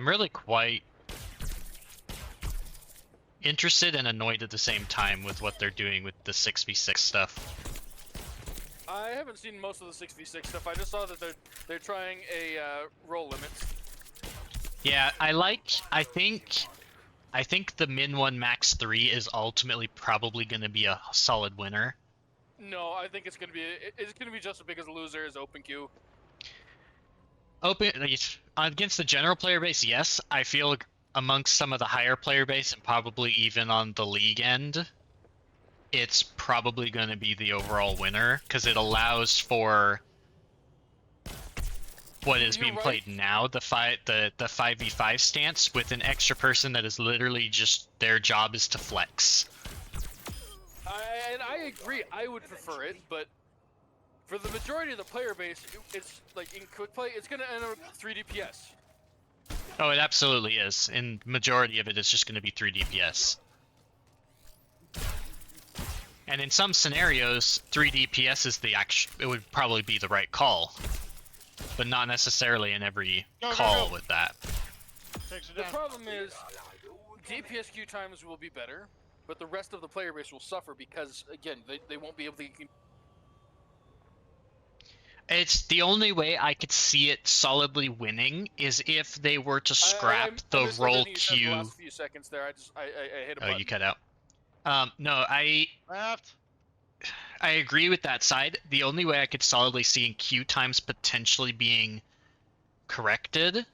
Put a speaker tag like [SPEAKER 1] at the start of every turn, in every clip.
[SPEAKER 1] I'm really quite interested and annoyed at the same time with what they're doing with the 6v6 stuff.
[SPEAKER 2] I haven't seen most of the 6v6 stuff. I just saw that they're trying a roll limit.
[SPEAKER 1] Yeah, I think the min 1 max 3 is ultimately probably going to be a solid winner.
[SPEAKER 2] No, I think it's gonna be just as big as a loser as open queue.
[SPEAKER 1] Against the general player base, yes. I feel amongst some of the higher player base and probably even on the league end, it's probably going to be the overall winner because it allows for what is being played now, the 5v5 stance with an extra person that is literally just their job is to flex.
[SPEAKER 2] And I agree. I would prefer it, but for the majority of the player base, it's like in quick play, it's gonna end up 3 DPS.
[SPEAKER 1] Oh, it absolutely is. In majority of it, it's just going to be 3 DPS. And in some scenarios, 3 DPS is it would probably be the right call. But not necessarily in every call with that.
[SPEAKER 2] The problem is, DPS queue times will be better, but the rest of the player base will suffer because, again, they won't be able to...
[SPEAKER 1] It's the only way I could see it solidly winning is if they were to scrap the roll queue.
[SPEAKER 2] The last few seconds there, I hit a button.
[SPEAKER 1] Oh, you cut out. No, I agree with that side. The only way I could solidly see in queue times potentially being corrected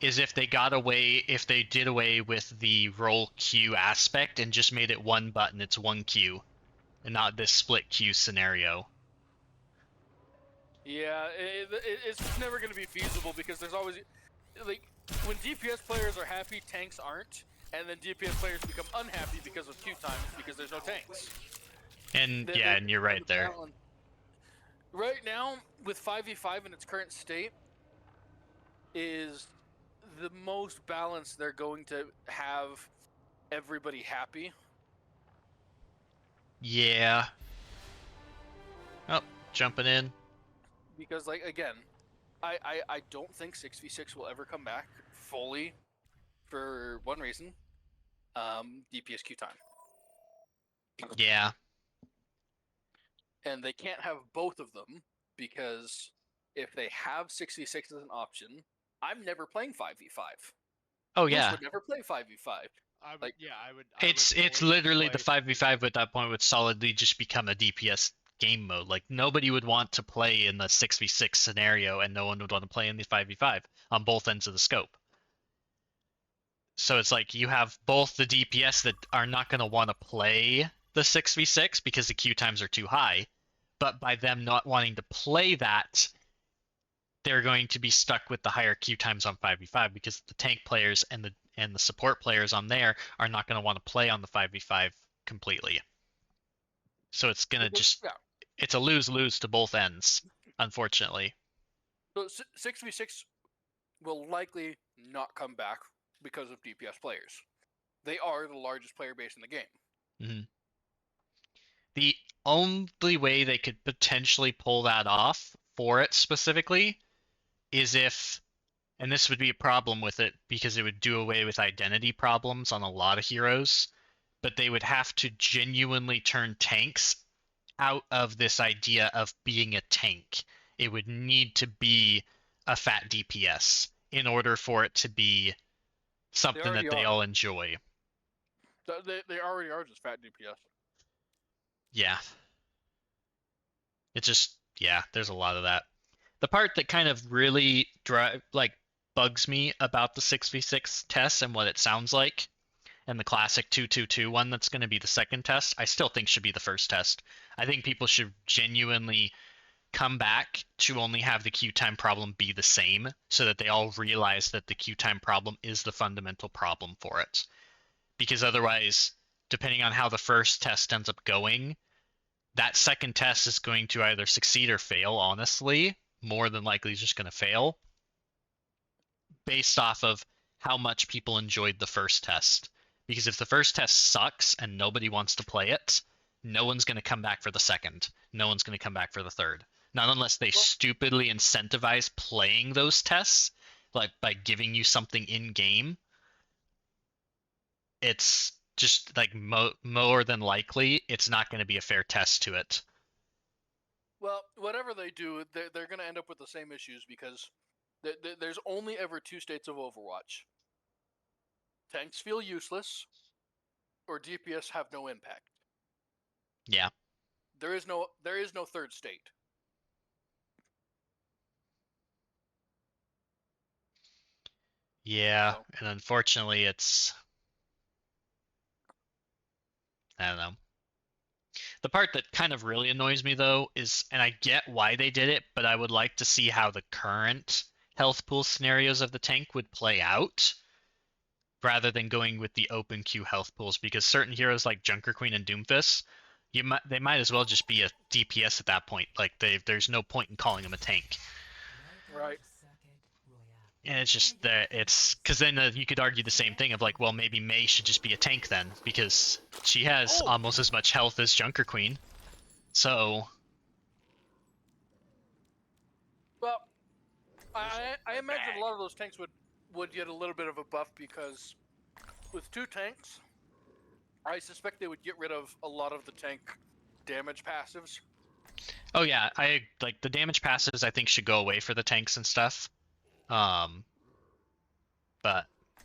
[SPEAKER 1] is if they did away with the roll queue aspect and just made it one button, it's one queue, and not this split queue scenario.
[SPEAKER 2] Yeah, it's never going to be feasible because there's always, like, when DPS players are happy, tanks aren't, and then DPS players become unhappy because of queue times because there's no tanks.
[SPEAKER 1] And and you're right there.
[SPEAKER 2] Right now, with 5v5 in its current state, is the most balanced they're going to have everybody happy.
[SPEAKER 1] Yeah. Oh, jumping in.
[SPEAKER 2] Because, like, again, I don't think 6v6 will ever come back fully for one reason. DPS queue time.
[SPEAKER 1] Yeah.
[SPEAKER 2] And they can't have both of them because if they have 6v6 as an option, I'm never playing 5v5.
[SPEAKER 1] Oh yeah.
[SPEAKER 2] I would never play 5v5.
[SPEAKER 3] I would.
[SPEAKER 1] It's literally the 5v5 at that point would solidly just become a DPS game mode. Like nobody would want to play in the 6v6 scenario and no one would want to play in the 5v5 on both ends of the scope. So it's like you have both the DPS that are not going to want to play the 6v6 because the queue times are too high, but by them not wanting to play that, they're going to be stuck with the higher queue times on 5v5 because the tank players and the support players on there are not going to want to play on the 5v5 completely. So it's going to just it's a lose-lose to both ends, unfortunately.
[SPEAKER 2] So 6v6 will likely not come back because of DPS players. They are the largest player base in the game.
[SPEAKER 1] Mm-hmm. The only way they could potentially pull that off for it specifically is if, and this would be a problem with it because it would do away with identity problems on a lot of heroes, but they would have to genuinely turn tanks out of this idea of being a tank. It would need to be a fat DPS in order for it to be something that they all enjoy.
[SPEAKER 2] They already are just fat DPS.
[SPEAKER 1] Yeah. It just, there's a lot of that. The part that kind of really bugs me about the 6v6 test and what it sounds like, and the classic 2-2-2 one that's going to be the second test, I still think should be the first test. I think people should genuinely come back to only have the queue time problem be the same so that they all realize that the queue time problem is the fundamental problem for it. Because otherwise, depending on how the first test ends up going, that second test is going to either succeed or fail, honestly. More than likely is just going to fail based off of how much people enjoyed the first test. Because if the first test sucks and nobody wants to play it, no one's going to come back for the second. No one's going to come back for the third. Not unless they stupidly incentivize playing those tests, like by giving you something in game, it's just like more than likely it's not going to be a fair test to it.
[SPEAKER 2] Well, whatever they do, they're going to end up with the same issues because there's only ever two states of Overwatch. Tanks feel useless, or DPS have no impact.
[SPEAKER 1] Yeah.
[SPEAKER 2] There is no third state.
[SPEAKER 1] Yeah,
[SPEAKER 2] So,
[SPEAKER 1] and unfortunately I don't know. The part that kind of really annoys me though is, and I get why they did it, but I would like to see how the current health pool scenarios of the tank would play out rather than going with the open queue health pools because certain heroes like Junker Queen and Doomfist, they might as well just be a DPS at that point. Like there's no point in calling them a tank.
[SPEAKER 2] right.
[SPEAKER 1] And it's just that it's because then you could argue the same thing of like, well, maybe Mei should just be a tank then because she has
[SPEAKER 2] Oh,
[SPEAKER 1] almost as much health as Junker Queen. So
[SPEAKER 2] well, I imagine a lot of those tanks would get a little bit of a buff because with two tanks, I suspect they would get rid of a lot of the tank damage passives.
[SPEAKER 1] oh yeah, I like the damage passives I think should go away for the tanks and stuff. Um, but